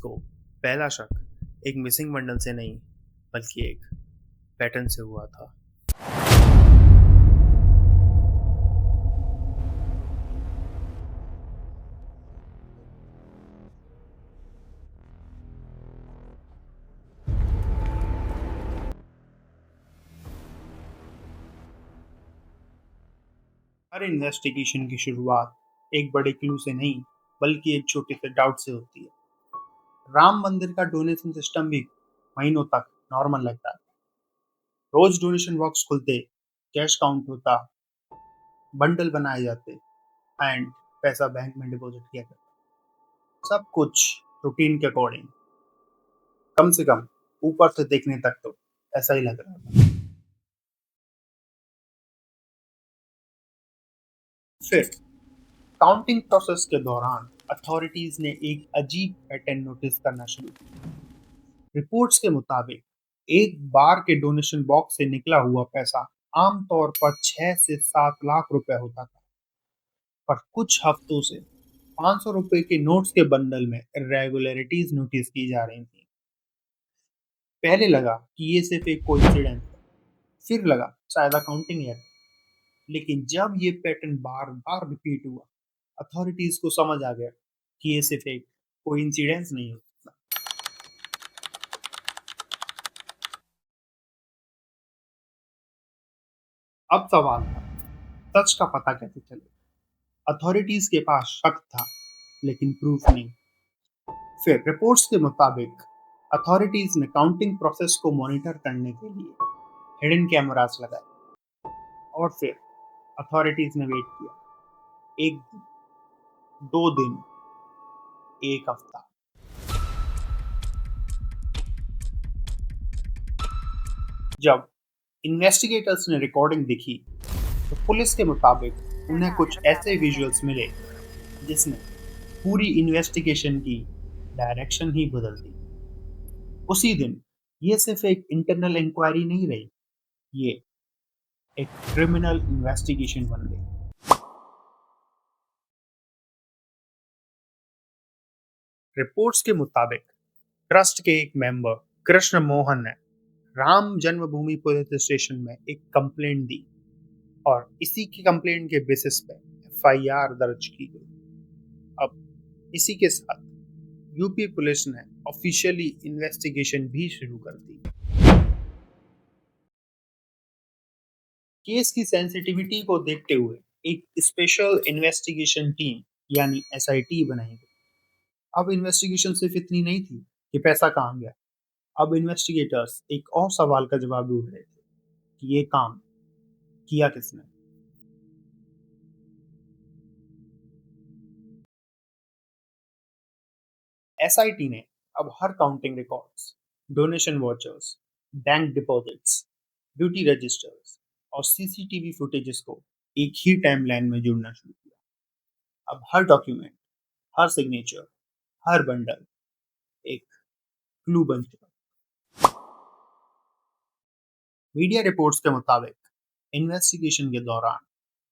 को पहला शक एक मिसिंग बंडल से नहीं बल्कि एक पैटर्न से हुआ था। हर इन्वेस्टिगेशन की शुरुआत एक बड़े क्लू से नहीं बल्कि एक छोटे से डाउट से होती है। राम मंदिर का डोनेशन सिस्टम भी महीनों तक नॉर्मल लगता है। रोज डोनेशन बॉक्स खुलते, कैश काउंट होता, बंडल बनाए जाते एंड पैसा बैंक में डिपॉजिट किया जाता। सब कुछ रूटीन के अकॉर्डिंग, कम से कम ऊपर से देखने तक तो ऐसा ही लग रहा था। फिर काउंटिंग प्रोसेस के दौरान अथॉरिटीज ने एक अजीब पैटर्न नोटिस करना शुरू किया। रिपोर्ट्स के मुताबिक एक बार के डोनेशन बॉक्स से निकला हुआ पैसा आमतौर पर 6 से 7 लाख रुपए होता था, पर कुछ हफ्तों से 500 रुपए के नोट्स के बंडल में इरेगुलरिटीज नोटिस की जा रही थी। पहले लगा कि ये सिर्फ एक कोइंसिडेंस है, फिर लगा शायद अकाउंटिंग एरर। लेकिन जब ये पैटर्न बार बार रिपीट हुआ, अथॉरिटीज को समझ आ गया कि ये सिर्फ एक कोइंसिडेंस नहीं होता। अब सवाल था, सच का पता कैसे चले? अथॉरिटीज के पास शक था लेकिन प्रूफ नहीं। फिर रिपोर्ट्स के मुताबिक अथॉरिटीज ने काउंटिंग प्रोसेस को मॉनिटर करने के लिए हिडन कैमरास लगाए और फिर अथॉरिटीज ने वेट किया। एक दिन, 2 दिन, एक हफ्ता। जब इन्वेस्टिगेटर्स ने रिकॉर्डिंग देखी तो पुलिस के मुताबिक उन्हें कुछ ऐसे विजुअल्स मिले जिसने पूरी इन्वेस्टिगेशन की डायरेक्शन ही बदल दी। उसी दिन ये सिर्फ एक इंटरनल इंक्वायरी नहीं रही, ये एक क्रिमिनल इन्वेस्टिगेशन बन गई। रिपोर्ट्स के मुताबिक ट्रस्ट के एक मेंबर कृष्ण मोहन ने राम जन्मभूमि पुलिस स्टेशन में एक कंप्लेंट दी और इसी की कंप्लेंट के बेसिस पे एफआईआर दर्ज की गई। अब इसी के साथ यूपी पुलिस ने ऑफिशियली इन्वेस्टिगेशन भी शुरू कर दी। केस की सेंसिटिविटी को देखते हुए एक स्पेशल इन्वेस्टिगेशन टीम यानी एसआईटी बनाई गई। अब इन्वेस्टिगेशन सिर्फ इतनी नहीं थी कि पैसा कहाँ गया। अब इन्वेस्टिगेटर्स एक और सवाल का जवाब ढूंढ रहे थे कि ये काम किया किसने। एसआईटी ने अब हर counting records, donation vouchers, bank deposits, duty registers और सीसीटीवी फुटेजेस को एक ही टाइमलाइन में जोड़ना शुरू किया। अब हर डॉक्यूमेंट, हर सिग्नेचर, हर बंडल एक क्लू बन चुका। मीडिया रिपोर्ट्स के मुताबिक इन्वेस्टिगेशन के दौरान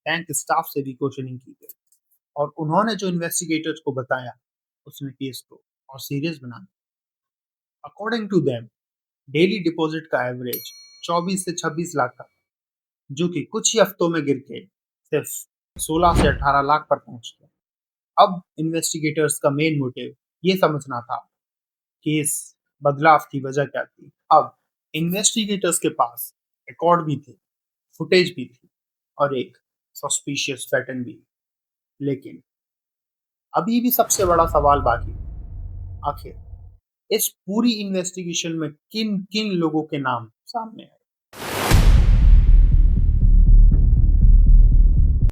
बैंक स्टाफ से भी क्वेश्चनिंग की गई और उन्होंने जो इन्वेस्टिगेटर्स को बताया उसने केस को और सीरियस बना दिया। According to them daily deposit का एवरेज 24 से 26 लाख था, जो कि कुछ ही हफ्तों में गिर के सिर्फ 16 से 18 लाख पर पहुंच गया। अब इन्वेस्टिगेटर्स का मेन मोटिव ये समझना था कि इस बदलाव की वजह क्या थी। अब इन्वेस्टिगेटर्स के पास रिकॉर्ड भी थे, फुटेज भी थी और एक सस्पिशियस पैटर्न भी। लेकिन अभी भी सबसे बड़ा सवाल बाकी है, आखिर इस पूरी इन्वेस्टिगेशन में किन किन लोगों के नाम सामने आए।